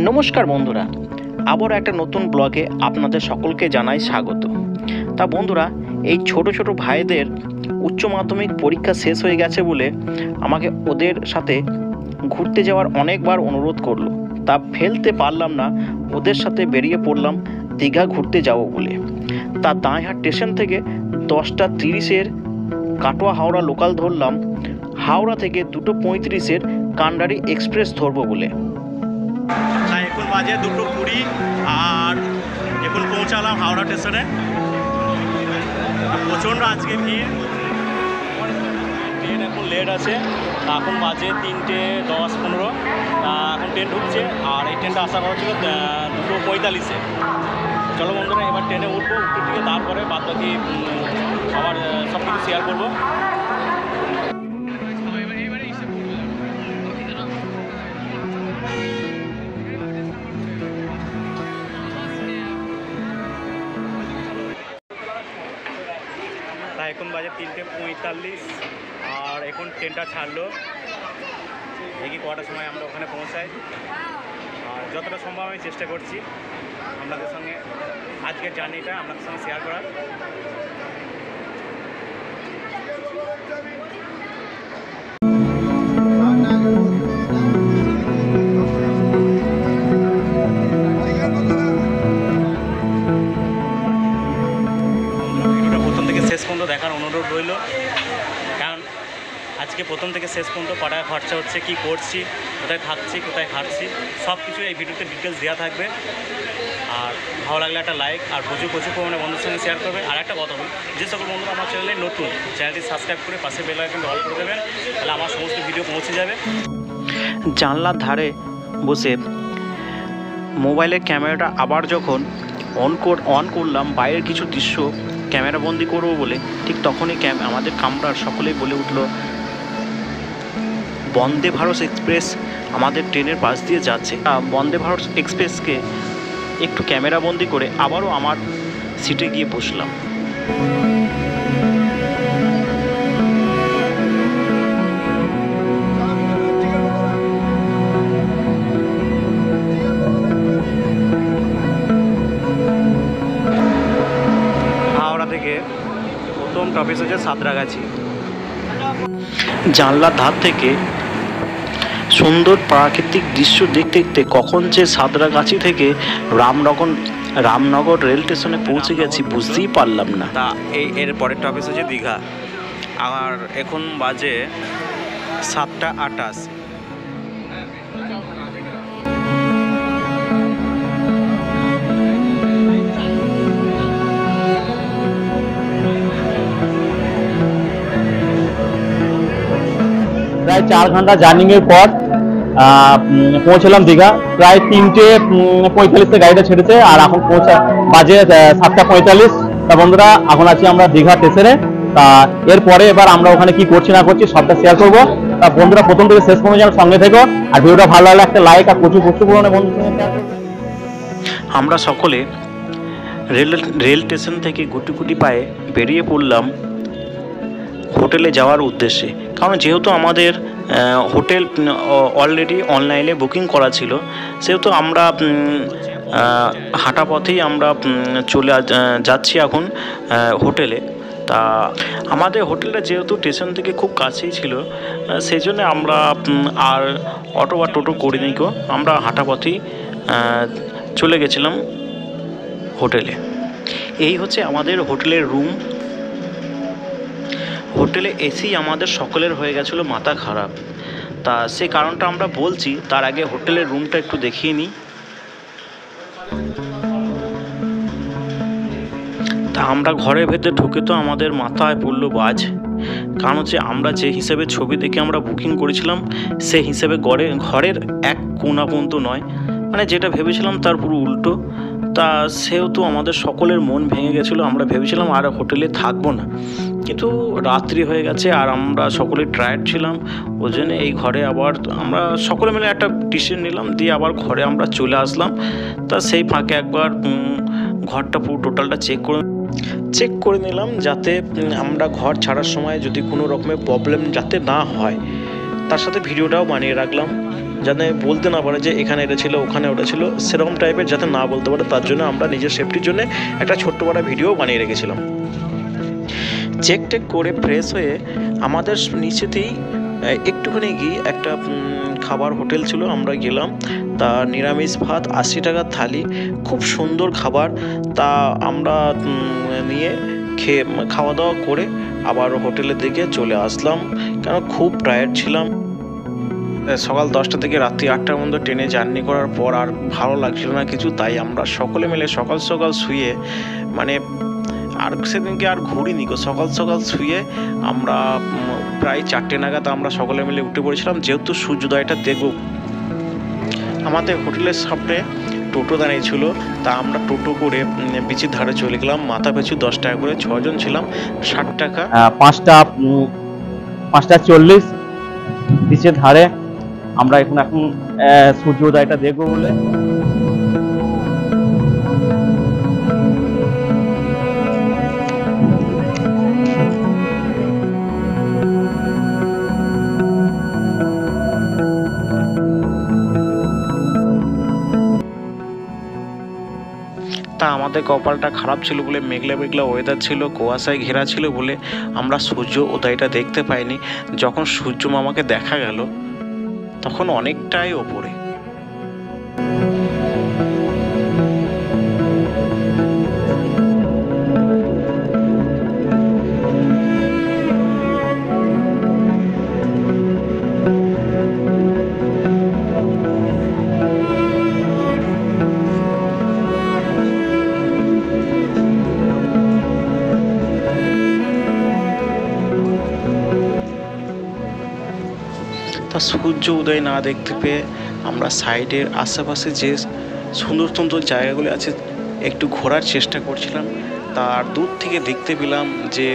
নমস্কার বন্ধুরা, আবার একটা নতুন ব্লগে আপনাদের সকলকে জানাই স্বাগত। তা বন্ধুরা, এই ছোট ছোট ভাইদের উচ্চ মাধ্যমিক পরীক্ষা শেষ হয়ে গেছে বলে আমাকে ওদের সাথে ঘুরতে যাওয়ার অনেকবার অনুরোধ করলো। তা ফেলতে পারলাম না, ওদের সাথে বেরিয়ে পড়লাম দীঘা ঘুরতে যাব বলে। তা দাঁইহাট স্টেশন থেকে 10:30 কাটোয়া হাওড়া লোকাল ধরলাম, হাওড়া থেকে 2:35 কান্ডারি এক্সপ্রেস ধরবো বলে। এখন বাজে 2:20 আর এখন পৌঁছালাম হাওড়া স্টেশনে। প্রচণ্ড আজকে ভিড়, ট্রেন এখন লেট আছে। এখন বাজে 3:10-15, এখন ট্রেন ঢুকছে আর এই ট্রেনটা আশা করা ছিল 2:45-এ। চলো বন্ধুরা, এবার ট্রেনে উঠবো, উঠতে থেকে তারপরে বাদ বাকি আবার সব কিছু শেয়ার করবো। এখন বাজে 3:45 আর এখন ট্রেনটা ছাড়লো। দেখি কটার সময় আমরা ওখানে পৌঁছাই, আর যতটা সম্ভব আমি চেষ্টা করছি আপনাদের সঙ্গে আজকের জার্নিটা আপনাদের সঙ্গে শেয়ার করার। শেষ পর্যন্ত দেখার অনুরোধ রইল, কারণ আজকে প্রথম থেকে শেষ পর্যন্ত কটায় খরচা হচ্ছে, কি করছি, কোথায় থাকছি, কোথায় খাচ্ছি, সব কিছু এই ভিডিওতে ডিটেলস দেওয়া থাকবে। আর ভালো লাগলে একটা লাইক আর প্রচুর পরিমাণে বন্ধুর সঙ্গে শেয়ার করবে। আর একটা কথা বলি, যে সকল বন্ধুরা আমার চ্যানেলে নতুন, চ্যানেলটি সাবস্ক্রাইব করে পাশে বেল আইকনটি অল করে দেবেন, তাহলে আমার সমস্ত ভিডিও পৌঁছে যাবে। জানলার ধারে বসে মোবাইলের ক্যামেরাটা আবার যখন অন করলাম, বাইরের কিছু দৃশ্য ক্যামেরা বন্দি করবো বলে, ঠিক তখনই আমাদের কামরার সকলেই বলে উঠল, বন্দে ভারত এক্সপ্রেস আমাদের ট্রেনের পাশ দিয়ে যাচ্ছে। বন্দে ভারত এক্সপ্রেসকে একটু ক্যামেরা বন্দি করে আবারও আমার সিটে গিয়ে বসলাম। প্রথম টপিস হচ্ছে সাঁতরাগাছি। জানলার ধার থেকে সুন্দর প্রাকৃতিক দৃশ্য দেখতে দেখতে কখন যে সাঁতরাগাছি থেকে রামনগর রেল স্টেশনে পৌঁছে গেছি বুঝতেই পারলাম না। তা এর পরের টপিস হচ্ছে দীঘা। আর এখন বাজে 7:28। প্রায় 4 ঘন্টা জার্নিংয়ের পর পৌঁছলাম দীঘা। প্রায় 3:45 গাড়িটা ছেড়েছে আর এখন বাজে 7:45। তা বন্ধুরা, এখন আছি আমরা দীঘা স্টেশনে। তা এরপরে এবার আমরা ওখানে কি করছি না করছি সবটা শেয়ার করবো। তা বন্ধুরা, প্রথম থেকে শেষ পর্যন্ত যেন সঙ্গে থেকো, আর ভিডিওটা ভালো লাগলে একটা লাইক আর প্রচুর পরিমাণে বন্ধুদের সঙ্গে শেয়ার করবে। আমরা সকলে রেল স্টেশন থেকে গুটি পায়ে বেরিয়ে পড়লাম হোটেলে যাওয়ার উদ্দেশ্যে। কারণ যেহেতু আমাদের হোটেল অলরেডি অনলাইনে বুকিং করা ছিল, সেহেতু আমরা হাঁটা পথেই আমরা চলে যাচ্ছি এখন হোটেলে। তা আমাদের হোটেলটা যেহেতু স্টেশন থেকে খুব কাছেই ছিল, সেই জন্য আমরা আর অটো বা টোটো করিনি, আমরা হাঁটা পথেই চলে গেছিলাম হোটেলে। এই হচ্ছে আমাদের হোটেলের রুম। হোটেলে এসি আমাদের সকলের হয়ে গেছিলো মাথা খারাপ। তা সে কারণটা আমরা বলছি, তার আগে হোটেলের রুমটা একটু দেখিয়ে নিই। তা আমরা ঘরের ভেতরে ঢুকে তো আমাদের মাথায় পড়লো বাজ, কারণ হচ্ছে আমরা যে হিসেবে ছবি দেখে আমরা বুকিং করেছিলাম সেই হিসেবে ঘরের এক কোণা পর্যন্ত নয়, মানে যেটা ভেবেছিলাম তার পুরো উল্টো। তা সেহেতু আমাদের সকলের মন ভেঙে গেছিলো, আমরা ভেবেছিলাম আর হোটেলে থাকবো না, কিন্তু রাত্রি হয়ে গেছে আর আমরা সকলে টায়ার্ড ছিলাম। ওই জন্য এই ঘরে আবার আমরা সকলে মিলে একটা ডিসিশন নিলাম, দিয়ে আবার ঘরে আমরা চলে আসলাম। তা সেই ফাঁকে একবার ঘরটা পুরো টোটালটা চেক করে নিলাম, যাতে আমরা ঘর ছাড়ার সময় যদি কোনো রকমের প্রবলেম যাতে না হয়। তার সাথে ভিডিওটাও বানিয়ে রাখলাম, যাতে বলতে না পারে যে এখানে এটা ছিল ওখানে ওটা ছিল, সেরকম টাইপের যাতে না বলতে পারে, তার জন্য আমরা নিজের সেফটির জন্য একটা ছোট্ট বড় ভিডিও বানিয়ে রেখেছিলাম। চেক করে ফ্রেশ হয়ে আমাদের নিচেতেই একটুখানি গিয়ে একটা খাবার হোটেল ছিল, আমরা গেলাম। তা নিরামিষ ভাত 80 টাকার থালি, খুব সুন্দর খাবার। তা আমরা নিয়ে খাওয়া দাওয়া করে আবার হোটেলের দিকে চলে আসলাম, কারণ খুব টায়ার্ড ছিলাম। সকাল 10টা থেকে রাত্রি 8টার মধ্যে ট্রেনে জার্নি করার পর আর ভালো লাগছিল না কিছু, তাই আমরা সকলে মিলে সকাল সকাল শুয়ে, মানে আর সেদিনকে আর ঘুরিনি গো, সকাল সকাল শুয়ে আমরা প্রায় 4টে নাগাদ আমরা সকলে মিলে উঠে পড়েছিলাম, যেহেতু সূর্যোদয়টা দেখব। আমাদের হোটেলের সামনে টোটো দাঁড়িয়েছিল, তা আমরা টোটো করে বিচের ধারে চলে গেলাম। মাথা পিছু 10 টাকা করে, 6 জন ছিলাম, 60 টাকা। 5:40 বিচের ধারে আমরা এখন সূর্যোদয়টা দেখবো বলে তা আমাদের কপালটা খারাপ ছিল বলে, মেঘলা মেঘলা ওয়েদার ছিল, কুয়াশায় ঘেরা ছিল বলে আমরা সূর্য উদয়টা দেখতে পাইনি। যখন সূর্য মামাকে দেখা গেল তখন অনেকটাই ওপরে। তা সূর্য উদয় না দেখতে পেয়ে আমরা সাইডের আশেপাশে যে সুন্দর সুন্দর জায়গাগুলো আছে একটু ঘোরার চেষ্টা করছিলাম। তার দূর থেকে দেখতে পেলাম যে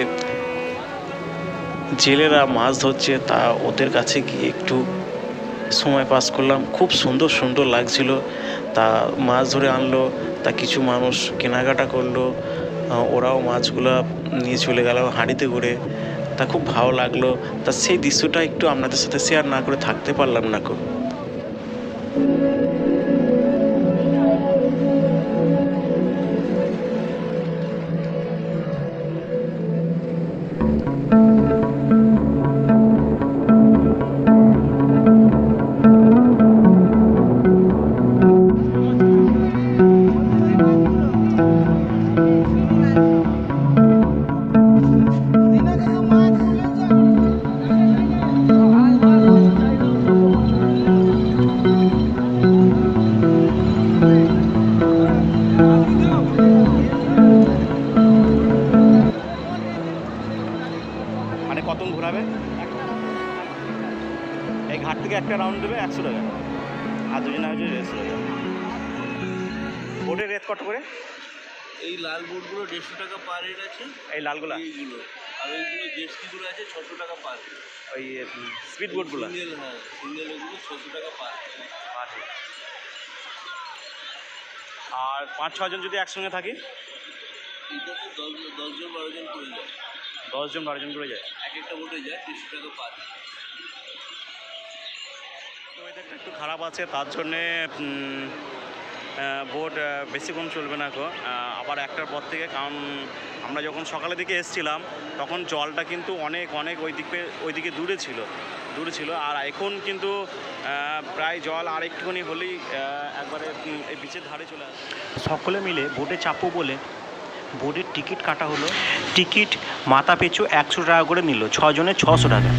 জেলেরা মাছ ধরছে, তা ওদের কাছে গিয়ে একটু সময় পাস করলাম, খুব সুন্দর সুন্দর লাগছিল। তা মাছ ধরে আনলো, তা কিছু মানুষ কেনাকাটা করলো, ওরাও মাছগুলো নিয়ে চলে গেল হাঁড়িতে করে। তা খুব ভালো লাগলো। তা সেই দৃশ্যটা একটু আপনাদের সাথে শেয়ার না করে থাকতে পারলাম না। মানে কতক্ষণ ঘোরাবে? এই ঘাট থেকে একটা রাউন্ড দেবে 100 টাকা, আর দুজনে হচ্ছে 150 টাকা। বোটের রেট কত করে? এই লাল বোটগুলো 150 টাকা পার হেড আছে, এই লালগুলা, এইগুলো আর ওইগুলো জেটস্কিগুলো আছে 600 টাকা পার হেড। ওই স্পিড বোটগুলো সিঙ্গেল, হ্যাঁ সিঙ্গেল ওগুলো 600 টাকা পার হেড। আর 5-6 জন যদি একসঙ্গে থাকি, এইটাতে 10 জন 12 জন করে যায়, 10 জন 12 জন করে যায়, এক একটা বোটে যায় 150 টাকা পার হেড। তো ওয়েদারটা একটু খারাপ আছে, তার জন্যে বোট বেশিক্ষণ চলবে না গো, আবার 1টার পর থেকে। কারণ আমরা যখন সকালের দিকে এসেছিলাম তখন জলটা কিন্তু অনেক অনেক ওইদিকে দূরে ছিল, আর এখন কিন্তু প্রায় জল আর একটুখানি হলেই একবারে এই বিচের ধারে চলে আসে। সকলে মিলে বোটে চাপবো বলে বোটের টিকিট কাটা হলো। টিকিট মাথা পিছু 100 টাকা করে নিল, 6 জনের 600 টাকা।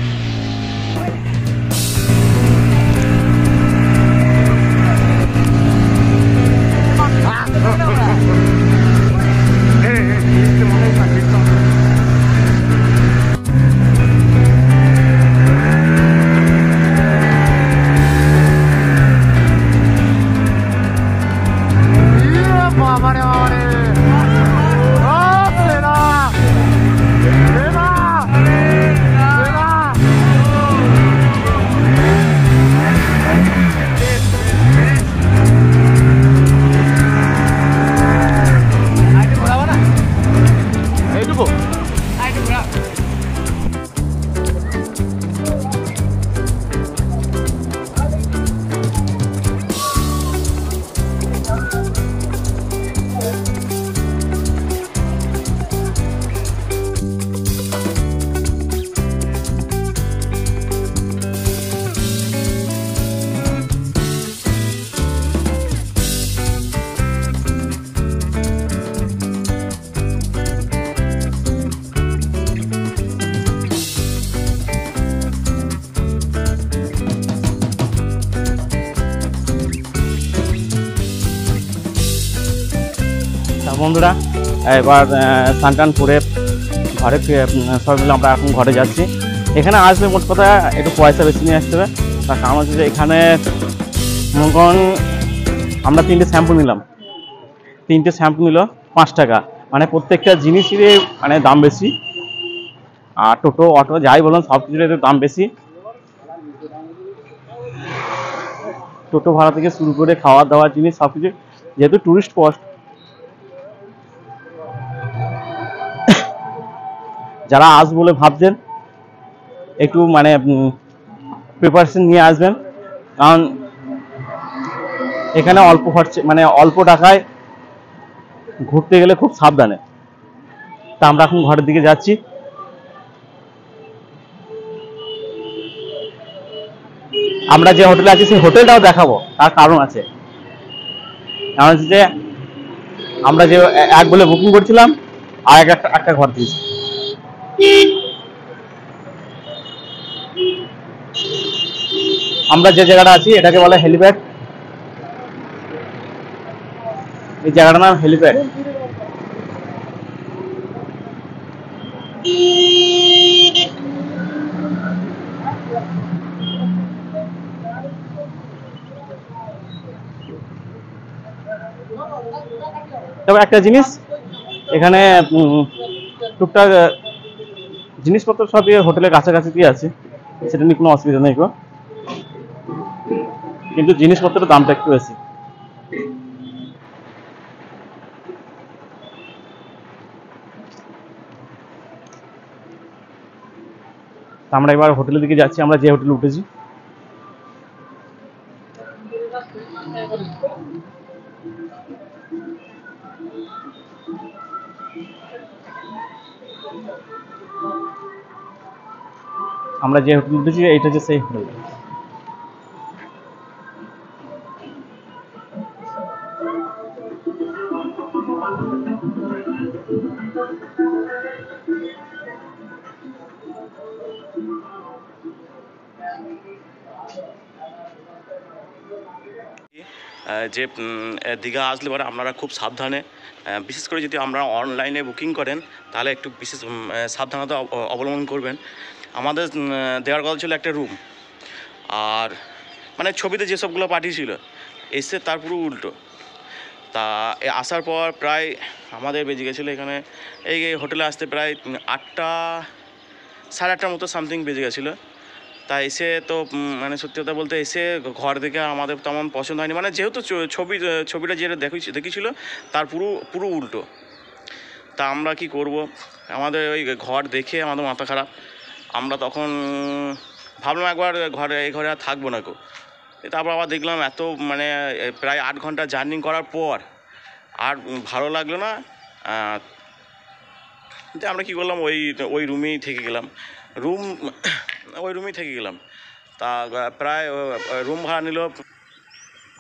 বন্ধুরা এবার স্নান টান করে ঘরে সবাই মিলে আমরা এখন ঘরে যাচ্ছি। এখানে আসলে মোট কথা একটু পয়সা বেশি নিয়ে আসতে হবে, তার কারণ হচ্ছে যে এখানে মনে করুন আমরা 3টে শ্যাম্পু নিলাম, 3টে শ্যাম্পু নিল 5 টাকা, মানে প্রত্যেকটা জিনিসেরই মানে দাম বেশি। আর টোটো অটো যাই বলুন সব কিছুর দাম বেশি। টোটো ভাড়া থেকে শুরু করে খাওয়া দাওয়ার জিনিস সব কিছু, যেহেতু টুরিস্ট স্পট, যারা আসবে বলে ভাবছেন একটু মানে প্রিপারেশন নিয়ে আসবেন, কারণ এখানে অল্প খরচে মানে অল্প টাকায় ঘুরতে গেলে খুব সাবধানে। তা আমরা এখন ঘরের দিকে যাচ্ছি। আমরা যে হোটেলে আছি সেই হোটেলটাও দেখাবো, তার কারণ আছে। কারণ হচ্ছে যে আমরা যে এক বলে বুকিং করছিলাম আর একটা ঘর দিয়েছি। আমরা যে জায়গাটা আছি এটাকে বলে হেলিপ্যাড। এই জায়গাটার নাম হেলিপ্যাড। তবে একটা জিনিস, এখানে টুকটাক জিনিসপত্র সবই হোটেলের কাছাকাছি দিয়ে আছে, সেটা নিয়ে কোনো অসুবিধা নেই গো, কিন্তু জিনিসপত্রের দামটা একটু বেশি। আমরা এবার হোটেলের দিকে যাচ্ছি, আমরা যে হোটেলে উঠেছি। আমরা যে হোটেলে উঠেছি এইটা হচ্ছে সেই হোটেল। যে দীঘা আসলে পরে আপনারা খুব সাবধানে, বিশেষ করে যদি আমরা অনলাইনে বুকিং করেন তাহলে একটু বিশেষ সাবধানতা অবলম্বন করবেন। আমাদের দেওয়ার কথা ছিল একটা রুম, আর মানে ছবিতে যেসবগুলো পাঠিয়েছিল এসে তার পুরো উল্টো। তা আসার পর প্রায় আমাদের বেজে গেছিলো এখানে এই হোটেলে আসতে প্রায় 8টা সাড়ে 8টার মতো সামথিং বেজে গেছিলো। তা এসে তো মানে সত্যি কথা বলতে এসে ঘর দেখে আমাদের তেমন পছন্দ হয়নি, মানে যেহেতু ছবিটা যেটা দেখেছিল তার পুরো উল্টো। তা আমরা কি করব, আমাদের ওই ঘর দেখে আমাদের মাথা খারাপ। আমরা তখন ভাবলাম একবার এই ঘরে আর থাকবো না গো। তারপর আবার দেখলাম এত মানে প্রায় 8 ঘন্টা জার্নি করার পর আর ভালো লাগলো না। যে আমরা কি করলাম, ওই রুমেই থেকে গেলাম। ওই রুমেই থেকে গেলাম। তা প্রায় রুম ভাড়া নিল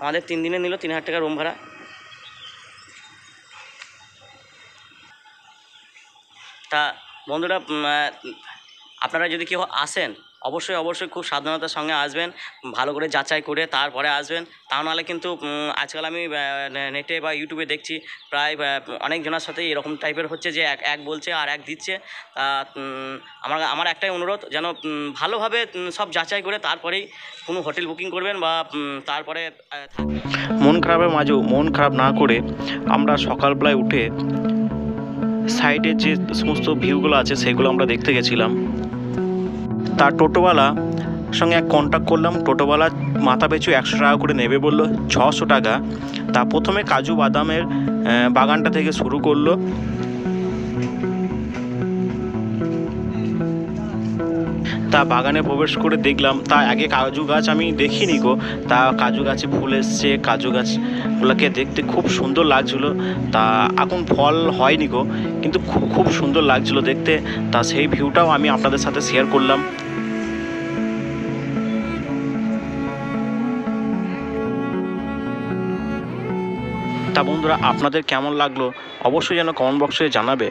আমাদের 3 দিনে নিল 3000 টাকা রুম ভাড়া। তা বন্ধুরা, আপনারা যদি কেউ আসেন অবশ্যই খুব সাবধানতার সঙ্গে আসবেন, ভালো করে যাচাই করে তারপরে আসবেন। তা নাহলে কিন্তু আজকাল আমি নেটে বা ইউটিউবে দেখছি প্রায় অনেকজনের সাথে এরকম টাইপের হচ্ছে যে এক বলছে আর এক দিচ্ছে। আমার একটাই অনুরোধ, যেন ভালোভাবে সব যাচাই করে তারপরেই কোনো হোটেল বুকিং করবেন বা তারপরে মন খারাপের মাঝেও মন খারাপ না করে আমরা সকালবেলায় উঠে সাইডের যে সমস্ত ভিউগুলো আছে সেগুলো আমরা দেখতে গেছিলাম। তার টোটোওয়ালা সঙ্গে এক কন্ট্যাক্ট করলাম। টোটোওয়ালা মাথা পিছু 100 টাকা করে নেবে বললো, 600 টাকা। তা প্রথমে কাজু বাদামের বাগানটা থেকে শুরু করলো। তা বাগানে প্রবেশ করে দেখলাম, তা আগে কাজু গাছ আমি দেখিনি গো। তা কাজু গাছে ফুল এসছে, কাজু গাছগুলোকে দেখতে খুব সুন্দর লাগছিলো। তা এখন ফল হয়নি গো, কিন্তু খুব সুন্দর লাগছিলো দেখতে। তা সেই ভিউটাও আমি আপনাদের সাথে শেয়ার করলাম। তা বন্ধুরা, আপনাদের কেমন লাগলো অবশ্যই যেন কমেন্ট বক্সে জানাবে।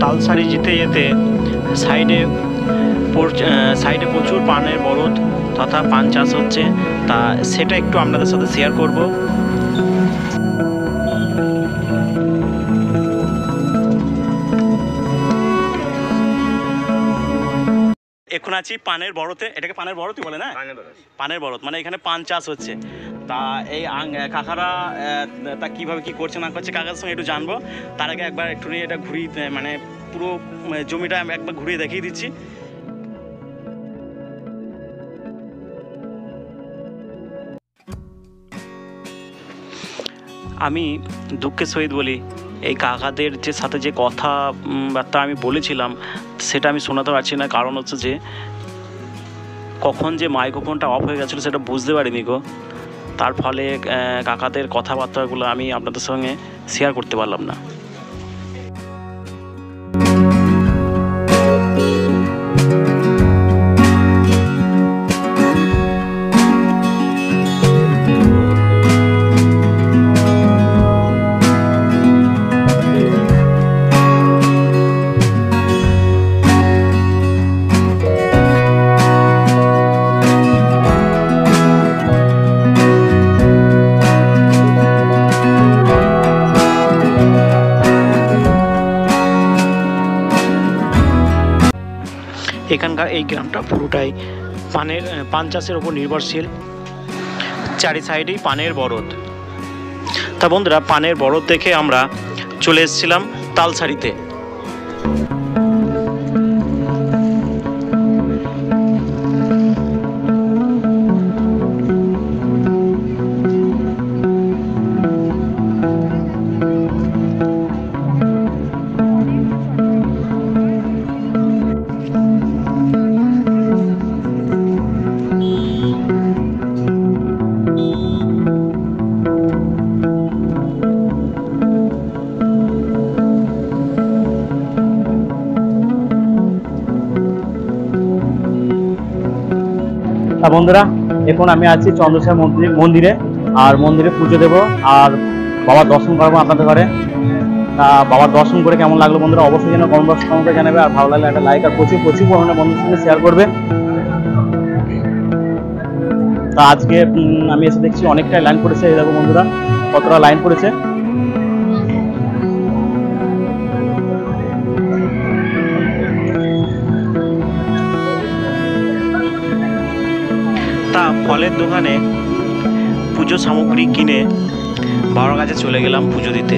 তালসারি যেতে যেতে সাইডে প্রচুর পানের বরদ তথা পান চাষ হচ্ছে, তা সেটা একটু আপনাদের সাথে শেয়ার করব। এখন আছি পানের বড়তে, এটাকে পানের বড়তই বলে না? পানের বড়ত মানে এখানে পান চাষ হচ্ছে। তা এই কাকারা তা কীভাবে কী করছে না করছে কাকার সঙ্গে একটু জানবো। তার আগে একবার একটু এটা ঘুরিয়ে মানে পুরো জমিটা আমি একবার ঘুরিয়ে দেখিয়ে দিচ্ছি। আমি দুঃখের সহিত বলি, এই কাকাদের যে সাথে যে কথাবার্তা আমি বলেছিলাম সেটা আমি শোনাতে পারছি না, কারণ হচ্ছে যে কখন যে মাইক্রোফোনটা অফ হয়ে গেছিলো সেটা বুঝতে পারিনি গো। তার ফলে কাকাদের কথাবার্তাগুলো আমি আপনাদের সঙ্গে শেয়ার করতে পারলাম না। এখানকার এই গ্রামটা পুরোটাই পান চাষের ওপর নির্ভরশীল, চারি সাইডেই পানের বরদ। তা বন্ধুরা, পানের বরদ দেখে আমরা চলে এসেছিলাম তালসারিতে। বন্ধুরা, এখন আমি আছি চন্দ্রশেখর মন্দিরে, আর মন্দিরে পুজো দেবো আর বাবার দর্শন করবো আপনাদের ঘরে। তা বাবার দর্শন করে কেমন লাগলো বন্ধুরা অবশ্যই যেন কমেন্ট বক্সে জানাবে, আর ভালো লাগলে একটা লাইক আর প্রচুর পরিমাণে বন্ধুদের সঙ্গে শেয়ার করবে। তা আজকে আমি এসে দেখছি অনেকটাই লাইন পড়েছে, এই দেখো বন্ধুরা কতটা লাইন পড়েছে। তা ফলের দোকানে পুজো সামগ্রী কিনে বাবার কাছে চলে গেলাম পুজো দিতে।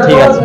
ঠিক আছে।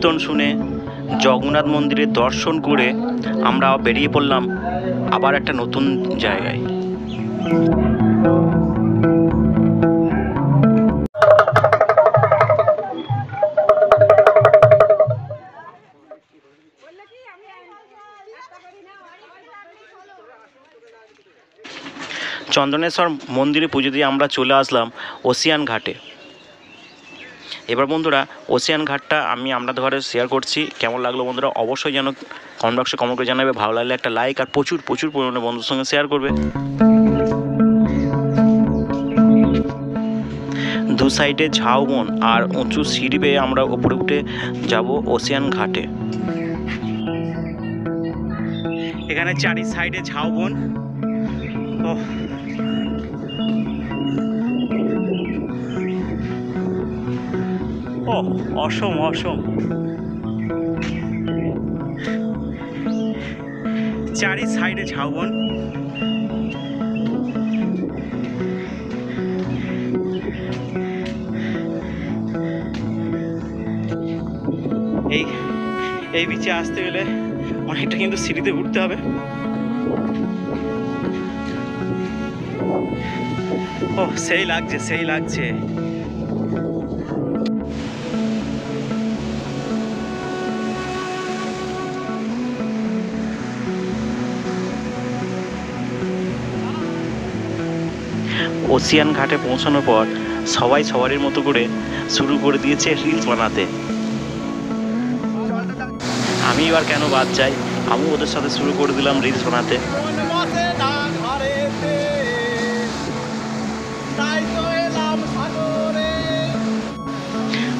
কীর্তন শুনে জগন্নাথ মন্দিরের দর্শন করে আমরা বেরিয়ে পড়লাম আবার একটা নতুন জায়গায়। চন্দনেশ্বর মন্দিরে পুজো দিয়ে আমরা চলে আসলাম ওসিয়ান ঘাটে। এবার বন্ধুরা ওসিয়ান ঘাটটা আমি আপনাদের ঘরে শেয়ার করছি, কেমন লাগলো বন্ধুরা অবশ্যই যেন কমেন্ট বক্সে কমেন্ট করে জানাবে। ভালো লাগলে একটা লাইক আর প্রচুর প্রচুর পরিমাণে বন্ধুর সঙ্গে শেয়ার করবে। দু সাইডে ঝাউবন আর উঁচু সিঁড়ি বেয়ে আমরা উপরে উঠে যাব ওসিয়ান ঘাটে। এখানে চারি সাইডে ঝাউবন, ও অসম অসম, চারি সাইডে ঝাউবন। এই বিচে আসতে গেলে অনেকটা কিন্তু সিঁড়িতে উঠতে হবে। ও সেই লাগছে সেই লাগছে। ওসিয়ান ঘাটে পৌঁছানোর পর সবাই সবারই মতো করে শুরু করে দিয়েছে রিলস বানাতে। আমি এবার কেন বাদ যাই, আমি ওদের সাথে শুরু করে দিলাম রিলস বানাতে।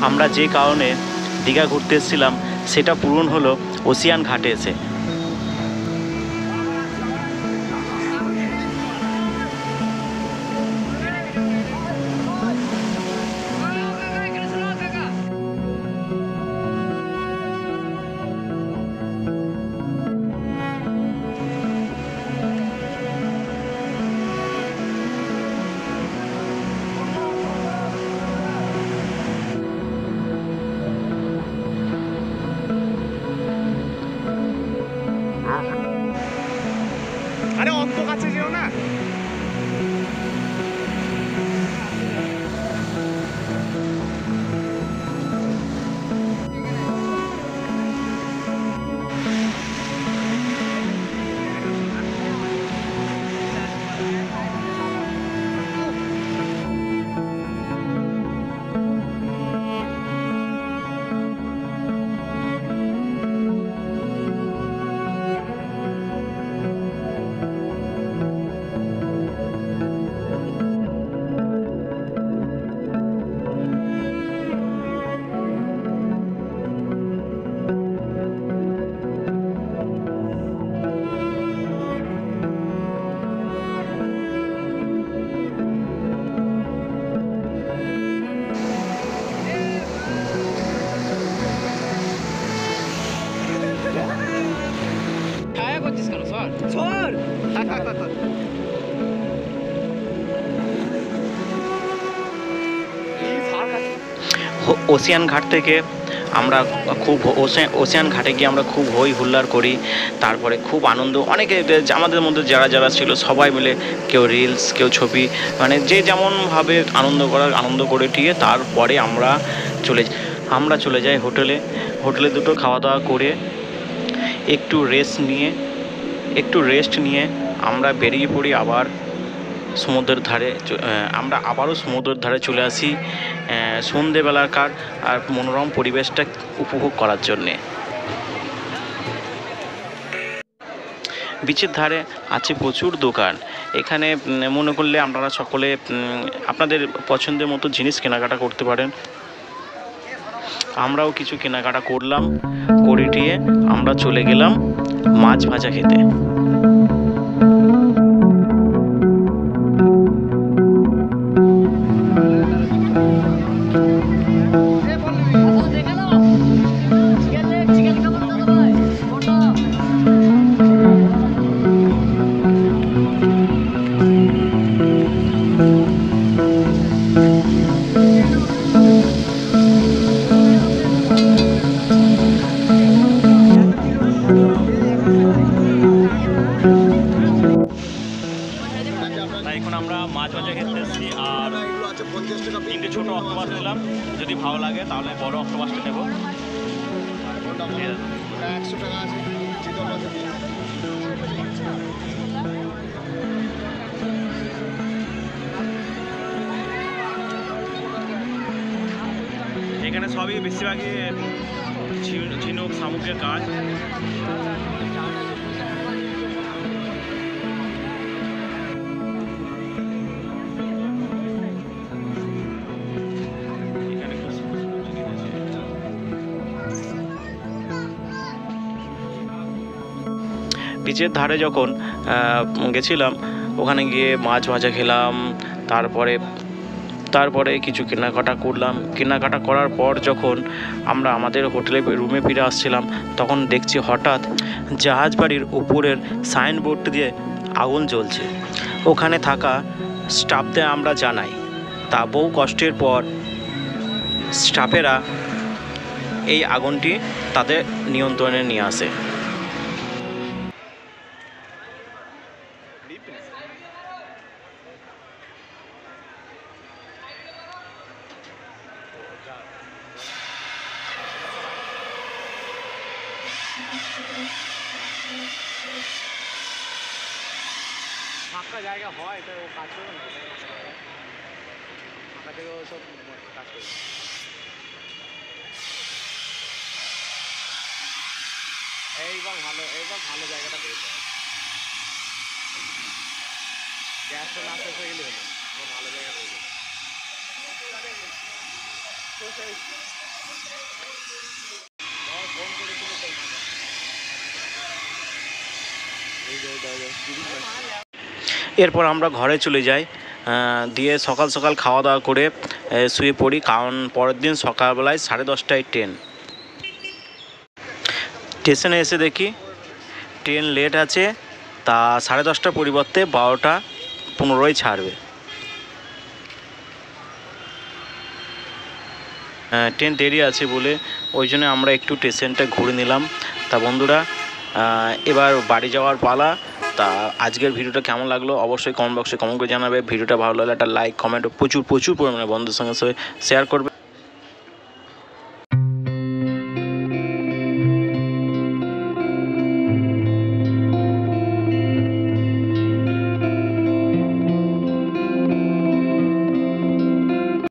আমরা যে কারণে দীঘা ঘুরতে এসেছিলাম সেটা পূরণ হলো ওসিয়ান ঘাটে এসে। আরে অত কাছে যেও না। ওসিয়ান ঘাট থেকে আমরা খুব ওসিয়ান ঘাটে গিয়ে আমরা খুব হই হুল্লাড় করি, তারপরে খুব আনন্দ, অনেকে আমাদের মধ্যে যারা যারা ছিল সবাই মিলে কেউ রিলস কেউ ছবি, মানে যে যেমনভাবে আনন্দ করে টিয়ে তারপরে আমরা চলে যাই হোটেলে দুটো খাওয়া দাওয়া করে একটু রেস্ট নিয়ে আমরা বেরিয়ে পড়ি আবার সমুদ্রের ধারে। আমরা আবারও সমুদ্রের ধারে চলে আসি সন্ধেবেলাকার আর মনোরম পরিবেশটা উপভোগ করার জন্যে। বিচের ধারে আছে প্রচুর দোকান, এখানে মনে করলে আপনারা সকলে আপনাদের পছন্দের মতো জিনিস কেনাকাটা করতে পারেন। আমরাও কিছু কেনাকাটা করলাম, করে টিয়ে আমরা চলে গেলাম মাছ ভাজা খেতে। তাই এখন আমরা মাছ ভাজা খেতে এসেছি আর 3টে ছোটো অক্টোপাস নিলাম, যদি ভালো লাগে তাহলে বড় অক্টোপাসটা নেবো। এখানে সবই বেশিরভাগই ঝিনুক শামুকের কাজ। বিচের ধারে যখন গেছিলাম, ওখানে গিয়ে মাছ ভাজা খেলাম, তারপরে কিছু কেনাকাটা করলাম। কেনাকাটা করার পর যখন আমরা আমাদের হোটেলে রুমে ফিরে আসছিলাম, তখন দেখছি হঠাৎ জাহাজ বাড়ির উপরের সাইনবোর্ড দিয়ে আগুন জ্বলছে। ওখানে থাকা স্টাফদের আমরা জানাই, তা বহু কষ্টের পর স্টাফেরা এই আগুনটি তাদের নিয়ন্ত্রণে নিয়ে আসে। ফাঁকা জায়গা হয় তো ও কাজ করবে না, ফাঁকা থেকে ও সব কাজ করবে। এইবার ভালো জায়গাটা পেয়েছে, গ্যাসটা না শেষ হয়ে গেলে হলো, ভালো জায়গা পেয়েছে। ফোন করেছিল এরপর আমরা ঘরে চলে যাই, দিয়ে সকাল সকাল খাওয়া দাওয়া করে শুয়ে পড়ি, কারণ পরের দিন সকালবেলায় 10:30টায় ট্রেন। স্টেশনে এসে দেখি ট্রেন লেট আছে, তা 10:30টার পরিবর্তে 12:15 ছাড়বে। ট্রেন দেরি আছে বলে ওই জন্য আমরা একটু স্টেশনটা ঘুরে নিলাম। তা বন্ধুরা, এবার বাড়ি যাওয়ার পালা। তা আজকের ভিডিওটা কেমন লাগলো অবশ্যই কমেন্ট বক্সে কমেন্ট করে জানাবে। ভিডিওটা ভালো লাগলে একটা লাইক, কমেন্ট ও প্রচুর পরিমাণে বন্ধুদের সঙ্গে শেয়ার করবে।